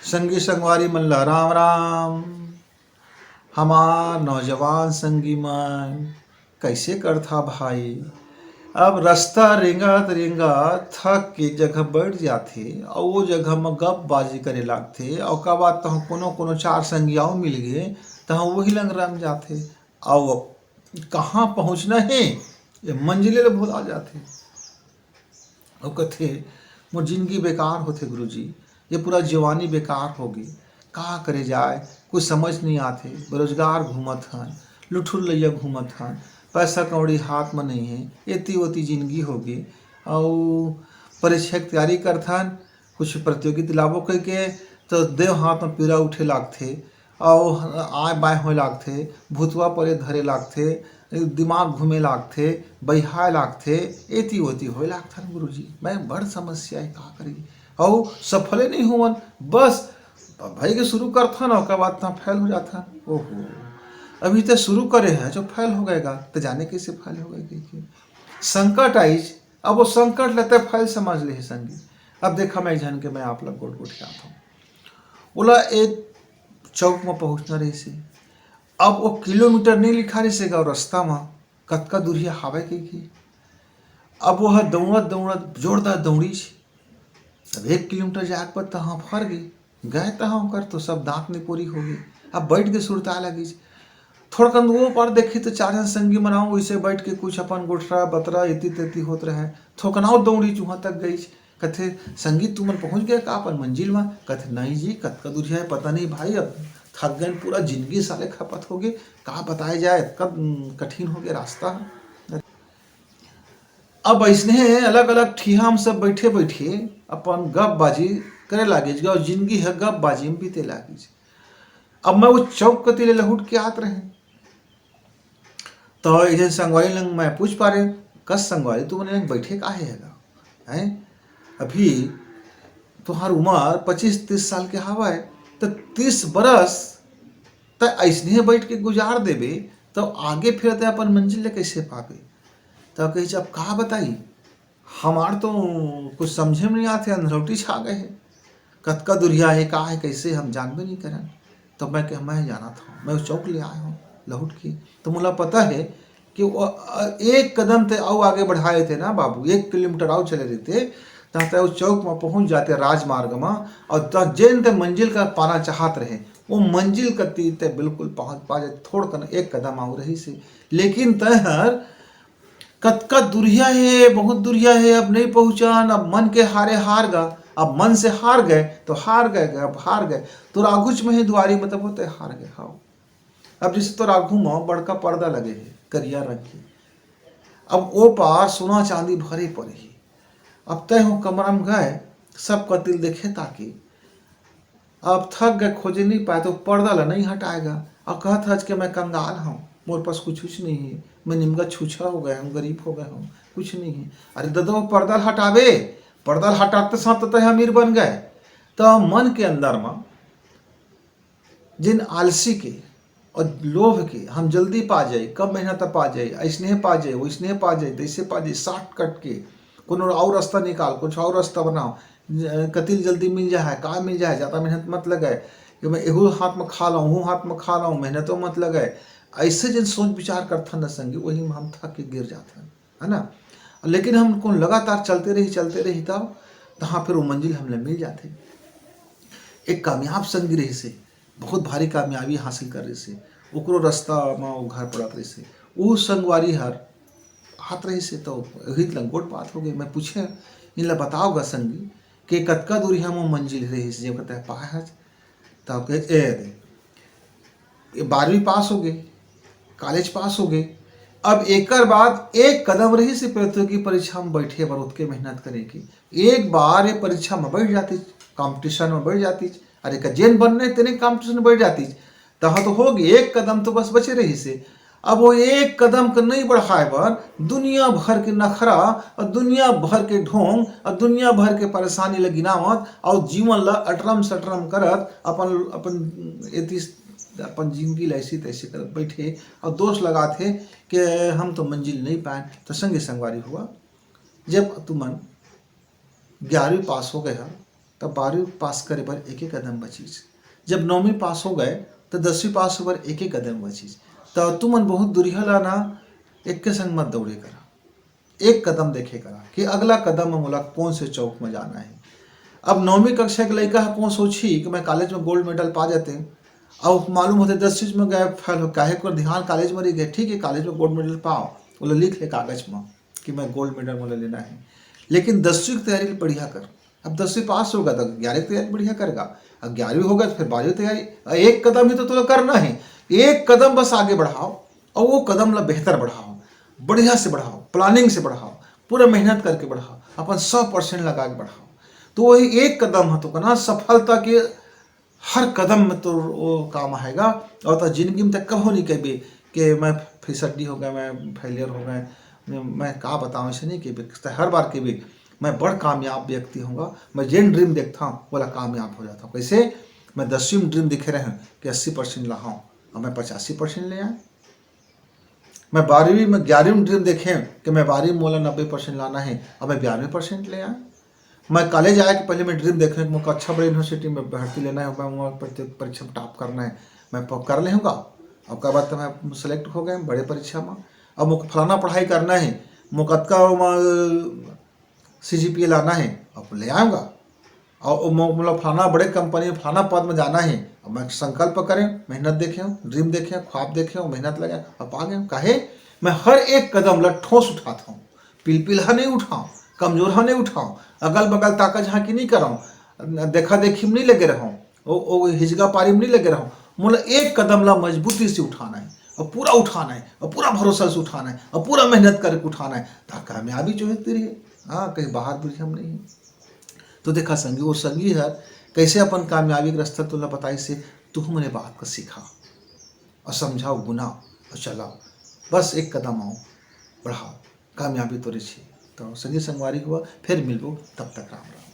संगी संगवारी मन ला राम राम। हमार नौजवान संगी मन कैसे करथा भाई। अब रास्ता रेंगत रेंगत थक के एक जगह बैठ जाथे और वो जगह में गप बाजी करे लागथे और ओकर बाद तहाँ कोनो कोनो चार संगियाओं मिल गए तहाँ वही लंग रम जाथे और कहाँ पहुँचना है ये मंजिले ले भुला जाथे और कथे मोर जिंदगी बेकार होथे गुरुजी, ये पूरा जवानी बेकार होगी, का करे जाए कुछ समझ नहीं आथे। बेरोजगार घूमत हन, लुठुर लैया घूमत हन, पैसा कौड़ी हाथ में नहीं है, एती ओती जिंदगी होगी। और परीक्षा की तैयारी करथन, कुछ प्रतियोगिता लाबो कह के तो देव हाथ में पीड़ा उठे लागथे और आय बाय होए लागथे, भूतवा परे धरे लागथे, दिमाग घूमे लागथे, बहिहाय लागथे, एती ओती होए लागथन गुरुजी। मैं बड़ समस्या है, का करी और सफले नहीं हुवन, बस भाई के शुरू करथन और बाद तहाँ फैल हो जाथन। ओहो, अभी तो शुरू करे हैं जो फैल हो गएगा तो जाने कैसे फैल हो गएगा। संकट आईज, अब वो संकट लेते फैल समझ ले संगी। अब देखा मैं जन के मैं आप लोग गोट गोट आता हूँ, बोला एक चौक में पहुँचना रही से, अब वो किलोमीटर नहीं लिखा रही सेगा रास्ता में कतका दूरिया हावे की। अब वह दौड़त दौड़त जोरदार दौड़ी छे, अब 1 किलोमीटर जाके पर तहाँ फर गए तहाँ कर तो सब दांत ने पूरी हो गई। अब बैठ के सुरता लगी, थोड़ा कन वो पर देखी तो 4 जन संगी मनाओ वैसे बैठ के कुछ अपन गुठरा बतरा इति तेती होत रहे। थोकनाओ दौड़ी चूहा तक गई, कथे संगीत तुमन पहुँच गए का अपन मंजिल में। कथे नहीं जी कतका दूरिया है पता नहीं भाई, अब थक गए, पूरा जिंदगी साले खपत हो गए, कहाँ बताया जाए, कब कठिन हो गया रास्ता। अब ऐसने अलग अलग ठिहा में सब बैठे बैठे अपन गप बाजी करे लागे और जिंदगी है गप बाजी में बीते लागे। अब मैं वो चौक कती ले लहुट के आत रहे तो इधर संगवारी लंग मैं पूछ पा रहे, कस संगवारी तू मैंने बैठे का है अभी तुम्हार उम्र 25-30 साल के हवा है तो 30 बरस तो ऐसने बैठ के गुजार देबे तो आगे फिर ते अपन मंजिल ले कैसे पाबे। तो कही अब कहा बताई, हमार तो कुछ समझे में नहीं आते, अंधरौटी छा गए है, कतका दुरिया है का है कैसे हम जानबे नहीं करन। तो मैं कह मैं जाना था, मैं उस चौक ले आया हूँ लहुट के, तो मुझे पता है कि वो 1 कदम थे आओ आगे बढ़ाए थे ना बाबू, 1 किलोमीटर आओ चले रहते तब उस चौक में पहुँच जाते राजमार्ग में और जेन ते मंजिल का पाना चाहत रहे वो मंजिल कती ते बिल्कुल पहुँच पा जाए, थोड़ कर 1 कदम आओ रही से। लेकिन तहर कतका दुरिया है, बहुत दुरिया है, अब नहीं पहुँचान, अब मन के हारे हार गा, अब मन से हार गए तो हार गए, अब हार गए तो राघुच में ही दुआरी मतलब होते हार गए। हाँ अब जैसे तो राघु में बड़का पर्दा लगे है करिया रंग के, अब वो पार सोना चांदी भरे पड़े ही, अब तय हो कमरा में गए सब कतिल देखे ताकि अब थक गए खोजे नहीं पाए तो पर्दा ला नहीं हटाएगा और कहत हज के मैं कंगाल हूँ, मोर पास कुछ नहीं है, मैं निमगा छूछा हो गया हूँ, गरीब हो गया हूँ, कुछ नहीं है। अरे दादा पर्दा हटावे, पर्दा हटाते साथ तो अमीर बन गए। तो मन के अंदर में जिन आलसी के और लोभ के हम जल्दी पा जाए, कम मेहनत पा जाए, ऐसने पा जाए वैसने पा जाए तैसे पा जाए, शॉर्टकट के कोनो और रास्ता निकाल, कुछ और रास्ता बनाओ, कतिल जल्दी मिल जाए, का मिल जाए, ज़्यादा मेहनत मत लगाए कि मैं एहू हाथ में खा लाऊँ हूँ हाथ में खा लाऊँ, मेहनतों मत लगाए, ऐसे जिन सोच विचार करथन न संगी वही में हम थक के गिर जाते है ना। लेकिन हम को लगातार चलते रही तब तहाँ फिर वो मंजिल हमने मिल जाते। एक कामयाब संगी रही से, बहुत भारी कामयाबी हासिल कर रही से, ओकरो रास्ता में वो घर पड़त रही से, वो संगवारी हर हाथ रही से तो वही लंगोट बात हो गई। मैं पूछे इन ला बताओगा संगी कि कतका दूरी हम मंजिल रही से, जब कहते हैं पाए है तब कहे 12वीं पास हो गए, कॉलेज पास हो गए, अब एक बाद 1 कदम रही से प्रतियोगी परीक्षा में बैठे बार उतके मेहनत करेगी, एक बार ये परीक्षा में बैठ जाती, कंपटीशन में बैठ जाती, अरे का जेन बनने तेने कंपटीशन में बैठ जाती तहाँ तो होगी 1 कदम तो बस बचे रही से। अब वो 1 कदम का नहीं बढ़ाए पर दुनिया भर के नखरा और दुनिया भर के ढोंग और दुनिया भर के परेशानी लगी नामत और जीवन ला अटरम सटरम करत अपन जिंदगी ऐसी तैसे कर बैठे और दोष लगाते कि हम तो मंजिल नहीं पाए। तो संगी संगवारी हुआ जब तुमन 11वीं पास हो गया तब 12वीं पास करे पर एक एक कदम बचीज। जब 9वीं पास हो गए तो 10वीं पास हो पर एक एक कदम बचीज। तो तुमन बहुत दुरिहला ना एक के संग मत दौड़े करा, एक कदम देखे करा कि अगला कदम में मोला कौन से चौक में जाना है। अब 9वीं कक्षा के लड़का है कौन सोची कि मैं कॉलेज में गोल्ड मेडल पा जाते, अब मालूम होते 10 चीज में गए फेल हो, काहे को ध्यान कॉलेज में रह गए। ठीक है कॉलेज में गोल्ड मेडल पाओ, बोले लिख ले कागज में कि मैं गोल्ड मेडल मुझे लेना है, लेकिन 10वीं की तैयारी बढ़िया कर। अब 10वीं पास होगा तो 11वीं की तैयारी बढ़िया करेगा, अब 11वीं होगा तो फिर 12वीं तैयारी। एक कदम ही तो तुम्हें करना है, एक कदम बस आगे बढ़ाओ और वो कदम ला बेहतर बढ़ाओ, बढ़िया से बढ़ाओ, प्लानिंग से बढ़ाओ, पूरा मेहनत करके बढ़ाओ, अपन 100% लगा के बढ़ाओ। तो वही एक कदम है तो कहना सफलता के हर कदम में तो वो काम आएगा। और तो जिंदगी में तक कहो नहीं कभी कि मैं फिसड्डी हो गया, मैं फेलियर हो गए, मैं का बताऊँ ऐसे नहीं कि हर बार के भी मैं बड़ कामयाब व्यक्ति होऊंगा। मैं जिन ड्रीम देखता हूँ बोला कामयाब हो जाता हूँ। कैसे मैं 10वीं में ड्रीम दिखे रहे कि 80% लाऊं और मैं 85% ले आए। मैं 12वीं में 11वीं में ड्रीम देखे कि मैं 12वीं में मोला 90% लाना है और मैं 92% ले आए। मैं कॉलेज आया कि पहले मैं ड्रीम देख रहा हूँ मुझको अच्छा बड़े यूनिवर्सिटी में भर्ती लेना है, मैं वहाँ परीक्षा में टॉप करना है, मैं कर लेऊँगा। और उसके बाद तो मैं सेलेक्ट हो गए बड़े परीक्षा में। अब मुझको फलाना पढ़ाई करना है, मुझको कतका CGPA लाना है, अब ले आऊँगा। और मतलब फलाना बड़े कंपनी फलाना पद में जाना है, अब मैं संकल्प करें, मेहनत देखें, ड्रीम देखें, ख्वाब देखें और मेहनत लगाएं और पा गए। काहे मैं हर एक कदम ला ठोस उठाता हूँ, पिलपिला नहीं उठाऊँ, कमजोर नहीं उठाऊँ, अगल बगल ताका झांकी नहीं कराऊँ, देखा देखी में नहीं लगे रहूँ, वो हिजगा पारी में नहीं लगे रहूँ। मतलब एक कदम ला मजबूती से उठाना है और पूरा उठाना है और पूरा भरोसा से उठाना है और पूरा मेहनत करके उठाना है, ताकि कामयाबी जो है तेरी है। हाँ कहीं बाहर भी हम नहीं है। तो देखा संगी और संगी है कैसे अपन कामयाबी के रास्ता तुला बताई से तू मैंने बात को सीखा और समझाओ गुनाओ और चलाओ, बस एक कदम आओ बढ़ाओ, कामयाबी तो रही। तो संगी संगवारी हुआ फिर मिलबो, तब तक राम राम।